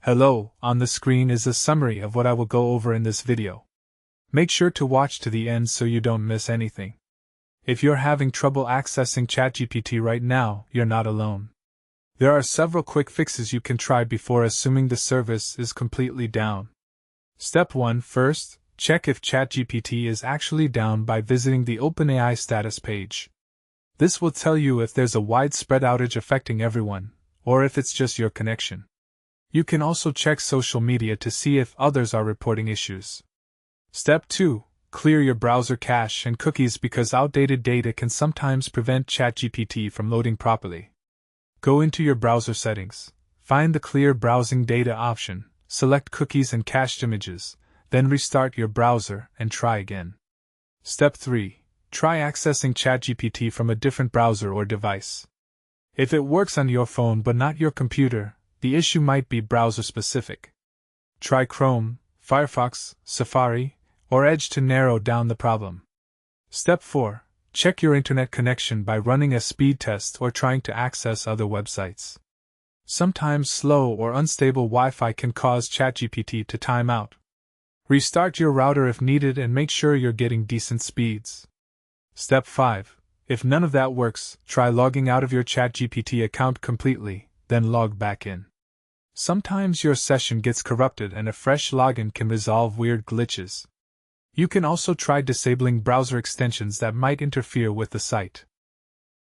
Hello, on the screen is a summary of what I will go over in this video. Make sure to watch to the end so you don't miss anything. If you're having trouble accessing ChatGPT right now, you're not alone. There are several quick fixes you can try before assuming the service is completely down. Step 1. First, check if ChatGPT is actually down by visiting the OpenAI status page. This will tell you if there's a widespread outage affecting everyone, or if it's just your connection. You can also check social media to see if others are reporting issues. Step 2. Clear your browser cache and cookies because outdated data can sometimes prevent ChatGPT from loading properly. Go into your browser settings, find the Clear Browsing Data option, select Cookies and Cached Images, then restart your browser and try again. Step 3. Try accessing ChatGPT from a different browser or device. If it works on your phone but not your computer, the issue might be browser-specific. Try Chrome, Firefox, Safari, or Edge to narrow down the problem. Step 4. Check your internet connection by running a speed test or trying to access other websites. Sometimes slow or unstable Wi-Fi can cause ChatGPT to time out. Restart your router if needed and make sure you're getting decent speeds. Step 5. If none of that works, try logging out of your ChatGPT account completely, then log back in. Sometimes your session gets corrupted and a fresh login can resolve weird glitches. You can also try disabling browser extensions that might interfere with the site.